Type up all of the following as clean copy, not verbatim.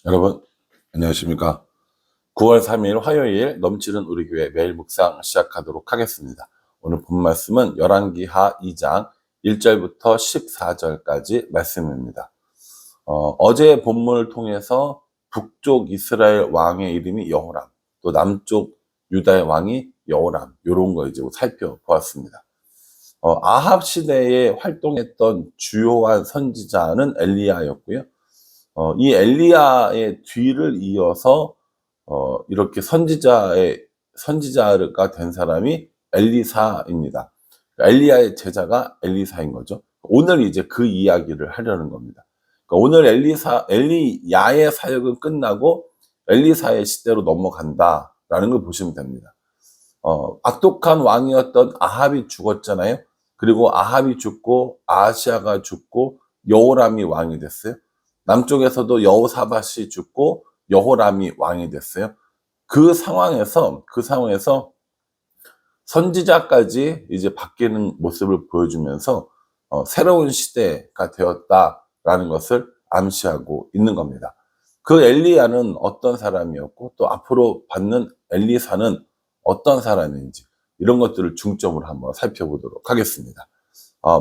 여러분 안녕하십니까. 9월 3일 화요일 넘치는 우리 교회 매일 묵상 시작하도록 하겠습니다. 오늘 본 말씀은 열왕기하 2장 1절부터 14절까지 말씀입니다. 어제 본문을 통해서 북쪽 이스라엘 왕의 이름이 여호람, 또 남쪽 유다의 왕이 여호람, 이런 거 이제 살펴보았습니다. 아합 시대에 활동했던 주요한 선지자는 엘리야였고요. 이 엘리야의 뒤를 이어서 이렇게 선지자가 된 사람이 엘리사입니다. 엘리야의 제자가 엘리사인 거죠. 오늘 이제 그 이야기를 하려는 겁니다. 그러니까 오늘 엘리야의 사역은 끝나고 엘리사의 시대로 넘어간다라는 걸 보시면 됩니다. 악독한 왕이었던 아합이 죽었잖아요. 그리고 아합이 죽고 아하시아가 죽고 여호람이 왕이 됐어요. 남쪽에서도 여호사밧이 죽고 여호람이 왕이 됐어요. 그 상황에서 선지자까지 이제 바뀌는 모습을 보여주면서 새로운 시대가 되었다라는 것을 암시하고 있는 겁니다. 그 엘리야는 어떤 사람이었고 또 앞으로 받는 엘리사는 어떤 사람인지 이런 것들을 중점으로 한번 살펴보도록 하겠습니다.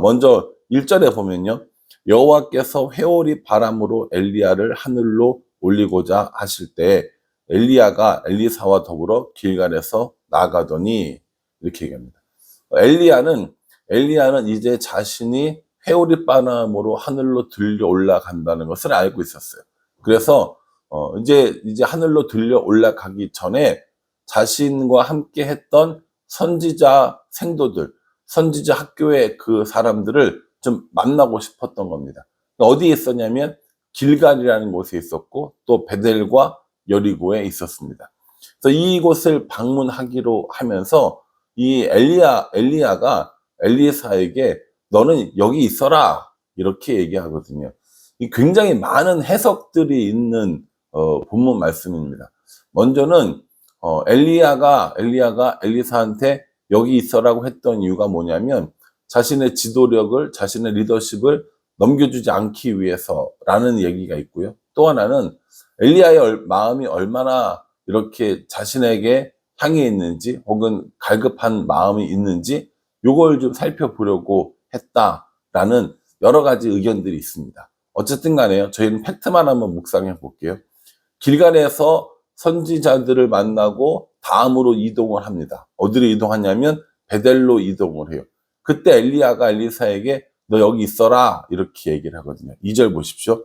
먼저 1절에 보면요. 여호와께서 회오리 바람으로 엘리야를 하늘로 올리고자 하실 때 엘리야가 엘리사와 더불어 길갈에서 나가더니 이렇게 얘기합니다. 엘리야는 이제 자신이 회오리 바람으로 하늘로 들려 올라간다는 것을 알고 있었어요. 그래서 이제 하늘로 들려 올라가기 전에 자신과 함께 했던 선지자 생도들, 선지자 학교의 그 사람들을 좀 만나고 싶었던 겁니다. 어디에 있었냐면 길갈이라는 곳에 있었고 또 베델과 여리고에 있었습니다. 그래서 이곳을 방문하기로 하면서 이 엘리야가 엘리사에게 너는 여기 있어라 이렇게 얘기하거든요. 굉장히 많은 해석들이 있는 본문 말씀입니다. 먼저는 엘리야가 엘리사한테 여기 있어라고 했던 이유가 뭐냐면 자신의 지도력을, 자신의 리더십을 넘겨주지 않기 위해서라는 얘기가 있고요. 또 하나는 엘리야의 마음이 얼마나 이렇게 자신에게 향해 있는지 혹은 갈급한 마음이 있는지 요걸 좀 살펴보려고 했다라는 여러 가지 의견들이 있습니다. 어쨌든 간에요. 저희는 팩트만 한번 묵상해 볼게요. 길갈에서 선지자들을 만나고 다음으로 이동을 합니다. 어디로 이동하냐면 베델로 이동을 해요. 그때 엘리야가 엘리사에게 너 여기 있어라 이렇게 얘기를 하거든요. 2절 보십시오.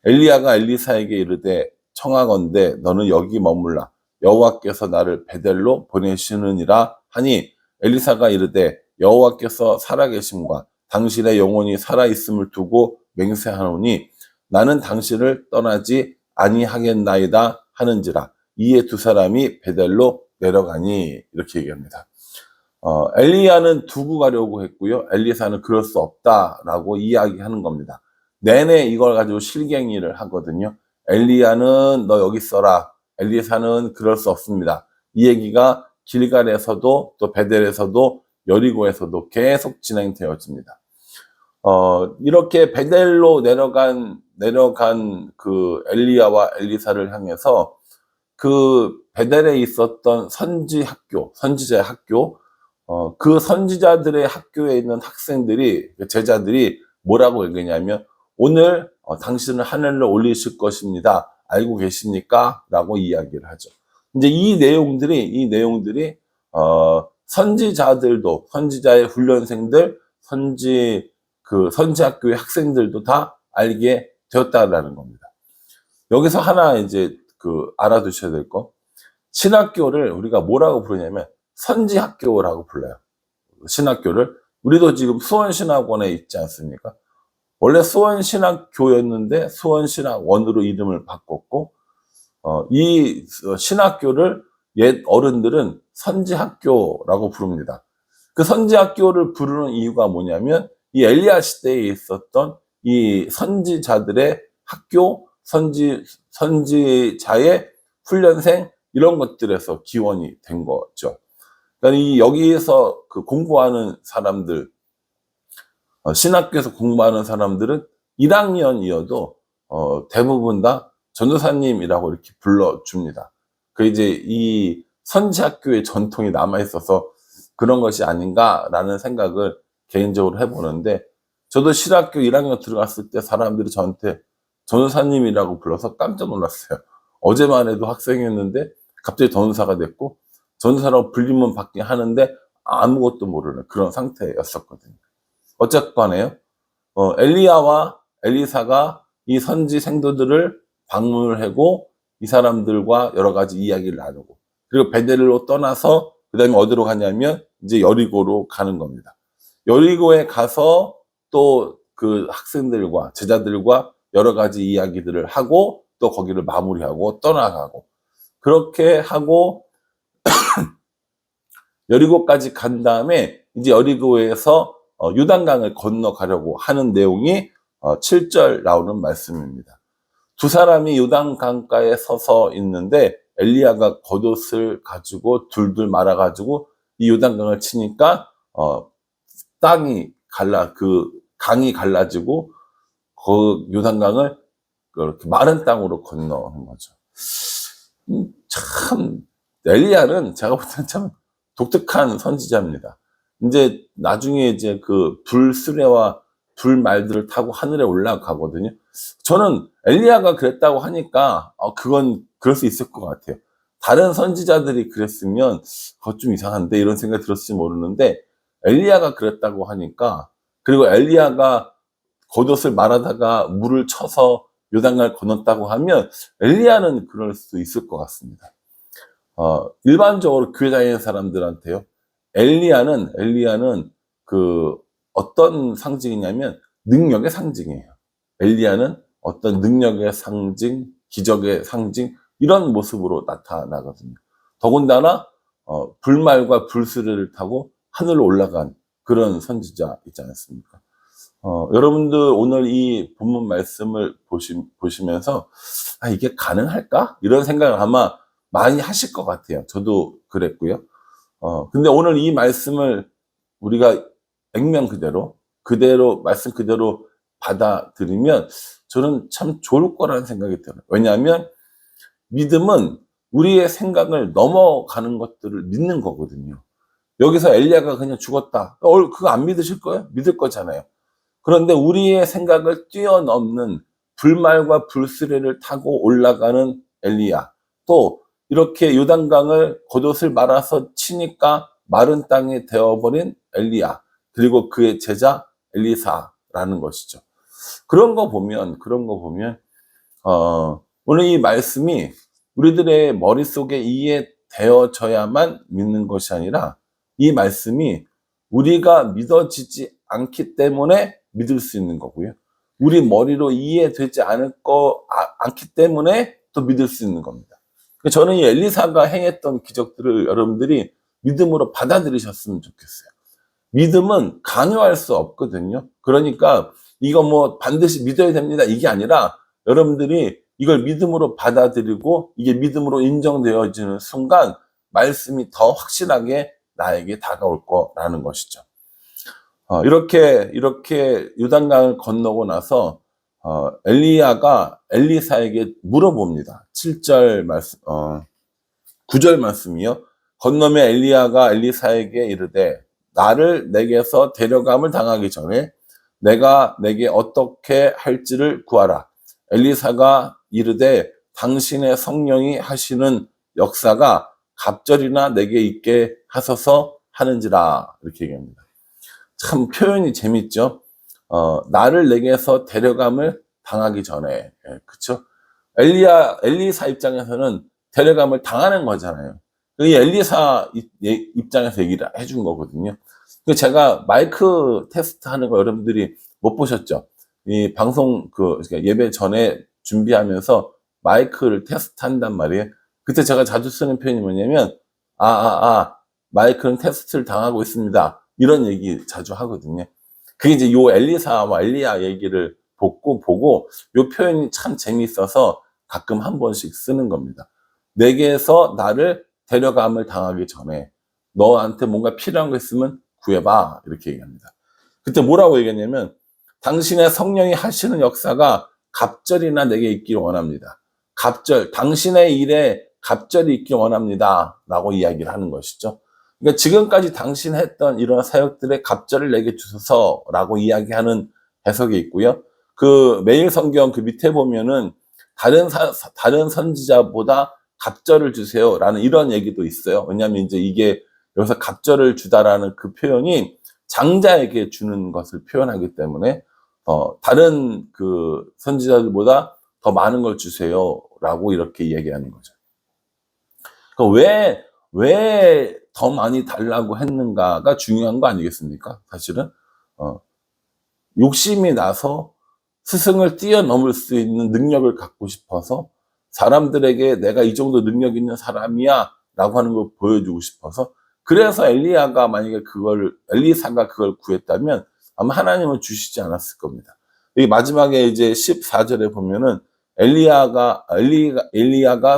엘리야가 엘리사에게 이르되 청하건대 너는 여기 머물라. 여호와께서 나를 베델로 보내시느니라 하니 엘리사가 이르되 여호와께서 살아계심과 당신의 영혼이 살아있음을 두고 맹세하노니 나는 당신을 떠나지 아니하겠나이다 하는지라. 이에 두 사람이 베델로 내려가니 이렇게 얘기합니다. 엘리야는 두고 가려고 했고요. 엘리사는 그럴 수 없다라고 이야기하는 겁니다. 내내 이걸 가지고 실갱이를 하거든요. 엘리야는 너 여기 있어라. 엘리사는 그럴 수 없습니다. 이 얘기가 길갈에서도 또 베델에서도 여리고에서도 계속 진행되어집니다. 이렇게 베델로 내려간 그 엘리야와 엘리사를 향해서 그 베델에 있었던 선지자의 학교, 그 선지자들의 학교에 있는 학생들이, 제자들이 뭐라고 얘기냐면 오늘 당신을 하늘로 올리실 것입니다. 알고 계십니까? 라고 이야기를 하죠. 이제 이 내용들이 선지자들도, 선지자의 훈련생들, 선지학교의 학생들도 다 알게 되었다라는 겁니다. 여기서 하나 이제 알아두셔야 될 거. 신학교를 우리가 뭐라고 부르냐면 선지학교라고 불러요. 신학교를. 우리도 지금 수원신학원에 있지 않습니까? 원래 수원신학교였는데 수원신학원으로 이름을 바꿨고, 이 신학교를 옛 어른들은 선지학교라고 부릅니다. 그 선지학교를 부르는 이유가 뭐냐면 이 엘리야 시대에 있었던 이 선지자들의 학교, 선지자의 훈련생 이런 것들에서 기원이 된 거죠. 그러니까 여기에서 공부하는 사람들, 신학교에서 공부하는 사람들은 1학년이어도 대부분 다 전도사님이라고 이렇게 불러줍니다. 그 이제 이 선지학교의 전통이 남아있어서 그런 것이 아닌가라는 생각을 개인적으로 해보는데, 저도 신학교 1학년 들어갔을 때 사람들이 저한테 전도사님이라고 불러서 깜짝 놀랐어요. 어제만 해도 학생이었는데 갑자기 전도사가 됐고, 전도사라고 불리면 받긴 하는데 아무것도 모르는 그런 상태였었거든요. 어쨌건에요, 엘리야와 엘리사가 이 선지 생도들을 방문을 하고 이 사람들과 여러 가지 이야기를 나누고, 그리고 베델로 떠나서 그 다음에 어디로 가냐면 이제 여리고로 가는 겁니다. 여리고에 가서 또 그 학생들과 제자들과 여러 가지 이야기들을 하고 또 거기를 마무리하고 떠나가고, 그렇게 하고 여리고까지 간 다음에 이제 여리고에서 요단강을 건너가려고 하는 내용이 7절 나오는 말씀입니다. 두 사람이 요단강가에 서서 있는데 엘리야가 겉옷을 가지고 둘둘 말아가지고 이 요단강을 치니까 땅이 그 강이 갈라지고 그 요단강을 그렇게 마른 땅으로 건너는 거죠. 참 엘리야는 제가 볼 때는 참 독특한 선지자입니다. 이제 나중에 이제 그 불수레와 불말들을 타고 하늘에 올라가거든요. 저는 엘리야가 그랬다고 하니까 그건 그럴 수 있을 것 같아요. 다른 선지자들이 그랬으면 그것 좀 이상한데 이런 생각이 들었을지 모르는데, 엘리야가 그랬다고 하니까, 그리고 엘리야가 겉옷을 말하다가 물을 쳐서 요단강을 건넜다고 하면 엘리야는 그럴 수 있을 것 같습니다. 일반적으로 교회 다니는 사람들한테요, 엘리야는 그 어떤 상징이냐면 능력의 상징이에요. 엘리야는 어떤 능력의 상징, 기적의 상징, 이런 모습으로 나타나거든요. 더군다나 불말과 불수레를 타고 하늘로 올라간 그런 선지자 있지 않습니까? 여러분들 오늘 이 본문 말씀을 보시면서 이게 가능할까? 이런 생각을 아마 많이 하실 것 같아요. 저도 그랬고요. 근데 오늘 이 말씀을 우리가 액면 그대로 말씀 그대로 받아들이면 저는 참 좋을 거라는 생각이 들어요. 왜냐하면 믿음은 우리의 생각을 넘어가는 것들을 믿는 거거든요. 여기서 엘리야가 그냥 죽었다, 그거 안 믿으실 거예요? 믿을 거잖아요. 그런데 우리의 생각을 뛰어넘는 불말과 불수레를 타고 올라가는 엘리야, 또 이렇게 요단강을 겉옷을 말아서 치니까 마른 땅이 되어버린 엘리야, 그리고 그의 제자 엘리사라는 것이죠. 그런 거 보면 오늘 이 말씀이 우리들의 머릿속에 이해되어져야만 믿는 것이 아니라, 이 말씀이 우리가 믿어지지 않기 때문에 믿을 수 있는 거고요, 우리 머리로 이해되지 않기 때문에 또 믿을 수 있는 겁니다. 저는 이 엘리사가 행했던 기적들을 여러분들이 믿음으로 받아들이셨으면 좋겠어요. 믿음은 강요할 수 없거든요. 그러니까 이거 뭐 반드시 믿어야 됩니다, 이게 아니라 여러분들이 이걸 믿음으로 받아들이고 이게 믿음으로 인정되어지는 순간 말씀이 더 확실하게 나에게 다가올 거라는 것이죠. 이렇게 요단강을 건너고 나서 엘리야가 엘리사에게 물어봅니다. 7절 말씀, 9절 말씀이요. 건너며 엘리야가 엘리사에게 이르되 나를 내게서 데려감을 당하기 전에 내가 내게 어떻게 할지를 구하라. 엘리사가 이르되 당신의 성령이 하시는 역사가 갑절이나 내게 있게 하소서 하는지라. 이렇게 얘기합니다. 참 표현이 재밌죠. 나를 내게서 데려감을 당하기 전에, 그쵸? 엘리사 입장에서는 데려감을 당하는 거잖아요. 이 엘리사 입장에서 얘기를 해준 거거든요. 제가 마이크 테스트 하는 거 여러분들이 못 보셨죠? 이 방송 그러니까 예배 전에 준비하면서 마이크를 테스트 한단 말이에요. 그때 제가 자주 쓰는 표현이 뭐냐면, 마이크는 테스트를 당하고 있습니다, 이런 얘기 자주 하거든요. 그게 이제 요 엘리사와 엘리야 얘기를 보고 요 표현이 참 재미있어서 가끔 한 번씩 쓰는 겁니다. 내게서 나를 데려감을 당하기 전에 너한테 뭔가 필요한 거 있으면 구해봐, 이렇게 얘기합니다. 그때 뭐라고 얘기했냐면, 당신의 성령이 하시는 역사가 갑절이나 내게 있기를 원합니다. 당신의 일에 갑절이 있기 원합니다. 라고 이야기를 하는 것이죠. 그러니까 지금까지 당신 했던 이런 사역들의 갑절을 내게 주소서라고 이야기하는 해석이 있고요. 그 매일 성경 그 밑에 보면은 다른 선지자보다 갑절을 주세요라는 이런 얘기도 있어요. 왜냐하면 이제 이게 여기서 갑절을 주다라는 그 표현이 장자에게 주는 것을 표현하기 때문에 다른 그 선지자들보다 더 많은 걸 주세요라고 이렇게 얘기하는 거죠. 그러니까 왜 더 많이 달라고 했는가가 중요한 거 아니겠습니까? 사실은 욕심이 나서 스승을 뛰어넘을 수 있는 능력을 갖고 싶어서 사람들에게 내가 이 정도 능력 있는 사람이야 라고 하는 걸 보여주고 싶어서, 그래서 엘리사가 그걸 구했다면 아마 하나님은 주시지 않았을 겁니다. 이 마지막에 이제 14절에 보면은 엘리야가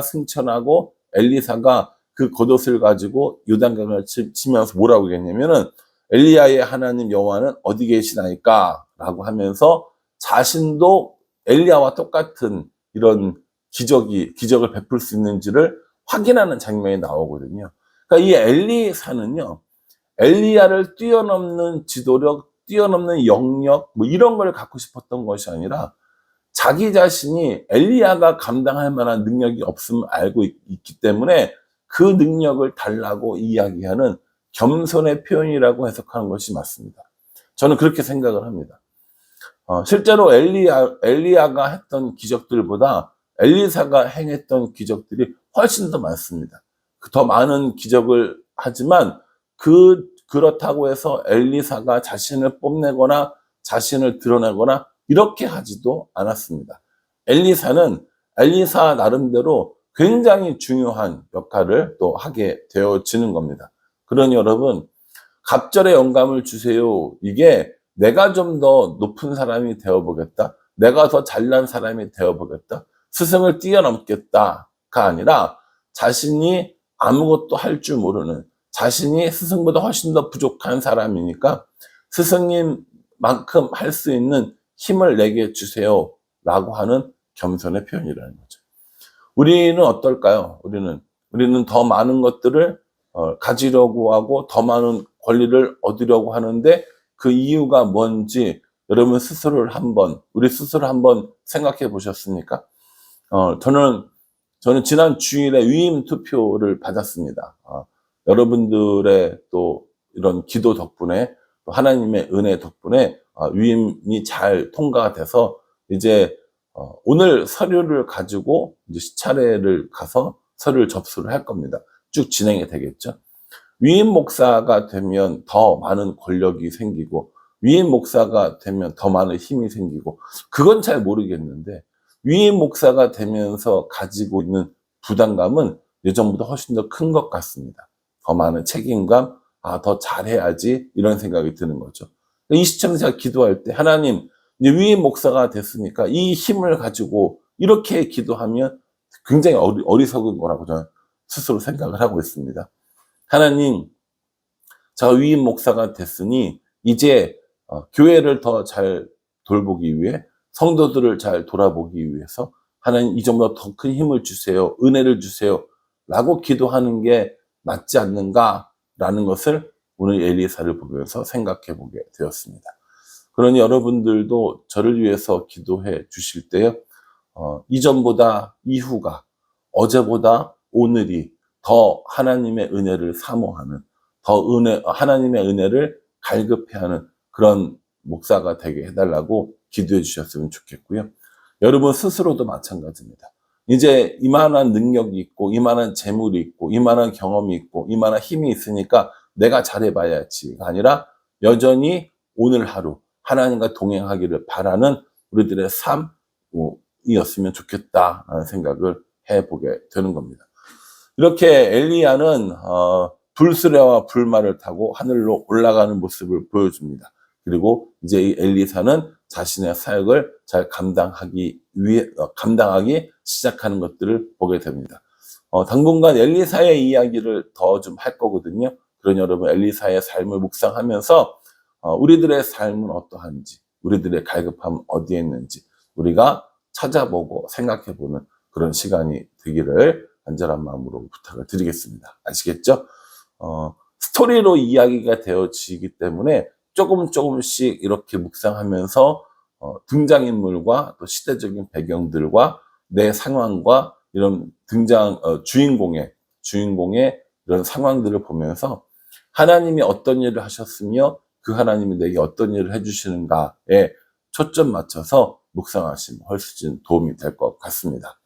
승천하고 엘리사가 그 겉옷을 가지고 요단강을 치면서 뭐라고 얘기했냐면은 엘리야의 하나님 여호와는 어디 계시나이까 라고 하면서 자신도 엘리야와 똑같은 이런 기적을 베풀 수 있는지를 확인하는 장면이 나오거든요. 그러니까 이 엘리사는요, 엘리야를 뛰어넘는 지도력, 뛰어넘는 영역, 뭐 이런 걸 갖고 싶었던 것이 아니라 자기 자신이 엘리야가 감당할 만한 능력이 없음을 알고 있기 때문에 그 능력을 달라고 이야기하는 겸손의 표현이라고 해석하는 것이 맞습니다. 저는 그렇게 생각을 합니다. 실제로 엘리야가 했던 기적들보다 엘리사가 행했던 기적들이 훨씬 더 많습니다. 더 많은 기적을 하지만 그렇다고 해서 엘리사가 자신을 뽐내거나 자신을 드러내거나 이렇게 하지도 않았습니다. 엘리사 나름대로 굉장히 중요한 역할을 또 하게 되어지는 겁니다. 그러니 여러분, 갑절의 영감을 주세요. 이게 내가 좀 더 높은 사람이 되어보겠다, 내가 더 잘난 사람이 되어보겠다, 스승을 뛰어넘겠다가 아니라 자신이 아무것도 할 줄 모르는, 자신이 스승보다 훨씬 더 부족한 사람이니까 스승님만큼 할 수 있는 힘을 내게 주세요 라고 하는 겸손의 표현이라는 거죠. 우리는 어떨까요? 우리는 더 많은 것들을 가지려고 하고 더 많은 권리를 얻으려고 하는데 그 이유가 뭔지 여러분 우리 스스로 한번 생각해 보셨습니까? 저는 지난 주일에 위임 투표를 받았습니다. 여러분들의 또 이런 기도 덕분에, 또 하나님의 은혜 덕분에 위임이 잘 통과가 돼서 이제 오늘 서류를 가지고 이제 시차례를 가서 서류를 접수를 할 겁니다. 쭉 진행이 되겠죠. 위임 목사가 되면 더 많은 권력이 생기고, 위임 목사가 되면 더 많은 힘이 생기고, 그건 잘 모르겠는데 위임 목사가 되면서 가지고 있는 부담감은 예전보다 훨씬 더 큰 것 같습니다. 더 많은 책임감, 더 잘해야지, 이런 생각이 드는 거죠. 이 시점에서 제가 기도할 때, 하나님, 이제 위임 목사가 됐으니까 이 힘을 가지고 이렇게 기도하면 굉장히 어리석은 거라고 저는 스스로 생각을 하고 있습니다. 하나님, 제가 위임 목사가 됐으니 이제 교회를 더 잘 돌보기 위해, 성도들을 잘 돌아보기 위해서 하나님 이전보다 더 큰 힘을 주세요, 은혜를 주세요 라고 기도하는 게 맞지 않는가라는 것을 오늘 엘리사를 보면서 생각해 보게 되었습니다. 그러니 여러분들도 저를 위해서 기도해 주실 때요, 이전보다 이후가, 어제보다 오늘이 더 하나님의 은혜를 사모하는, 하나님의 은혜를 갈급해하는 그런 목사가 되게 해달라고 기도해 주셨으면 좋겠고요. 여러분 스스로도 마찬가지입니다. 이제 이만한 능력이 있고, 이만한 재물이 있고, 이만한 경험이 있고, 이만한 힘이 있으니까 내가 잘해봐야지가 아니라 여전히 오늘 하루 하나님과 동행하기를 바라는 우리들의 삶이었으면 좋겠다라는 생각을 해보게 되는 겁니다. 이렇게 엘리야는 불수레와 불말을 타고 하늘로 올라가는 모습을 보여줍니다. 그리고 이제 이 엘리사는 자신의 사역을 잘 감당하기 시작하는 것들을 보게 됩니다. 당분간 엘리사의 이야기를 더 좀 할 거거든요. 그러니 여러분, 엘리사의 삶을 묵상하면서 우리들의 삶은 어떠한지, 우리들의 갈급함은 어디에 있는지 우리가 찾아보고 생각해보는 그런 시간이 되기를 간절한 마음으로 부탁을 드리겠습니다. 아시겠죠? 스토리로 이야기가 되어지기 때문에 조금씩 이렇게 묵상하면서 등장인물과 또 시대적인 배경들과 내 상황과 이런 주인공의 이런 상황들을 보면서 하나님이 어떤 일을 하셨으며 그 하나님이 내게 어떤 일을 해주시는가에 초점 맞춰서 묵상하시면 훨씬 도움이 될 것 같습니다.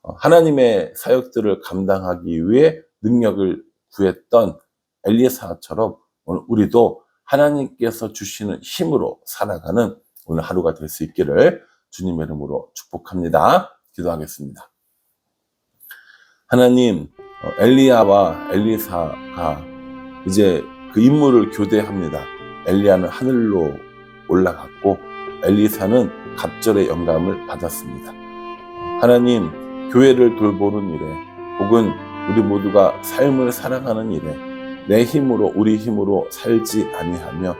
하나님의 사역들을 감당하기 위해 능력을 구했던 엘리사처럼 오늘 우리도 하나님께서 주시는 힘으로 살아가는 오늘 하루가 될 수 있기를 주님의 이름으로 축복합니다. 기도하겠습니다. 하나님, 엘리야와 엘리사가 이제 그 임무를 교대합니다. 엘리야는 하늘로 올라갔고 엘리사는 갑절의 영감을 받았습니다. 하나님, 교회를 돌보는 일에 혹은 우리 모두가 삶을 살아가는 일에 내 힘으로 우리 힘으로 살지 아니하며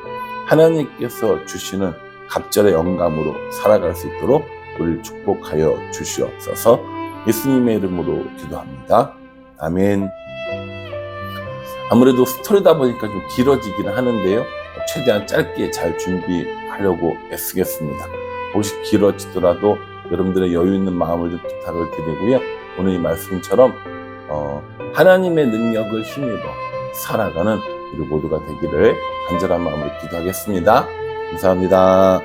하나님께서 주시는 갑절의 영감으로 살아갈 수 있도록 우리를 축복하여 주시옵소서. 예수님의 이름으로 기도합니다. 아멘. 아무래도 스토리다 보니까 좀 길어지기는 하는데요. 최대한 짧게 잘 준비하려고 애쓰겠습니다. 혹시 길어지더라도 여러분들의 여유 있는 마음을 좀 부탁을 드리고요. 오늘 이 말씀처럼 하나님의 능력을 힘입어 살아가는 우리 모두가 되기를 간절한 마음으로 기도하겠습니다. 감사합니다.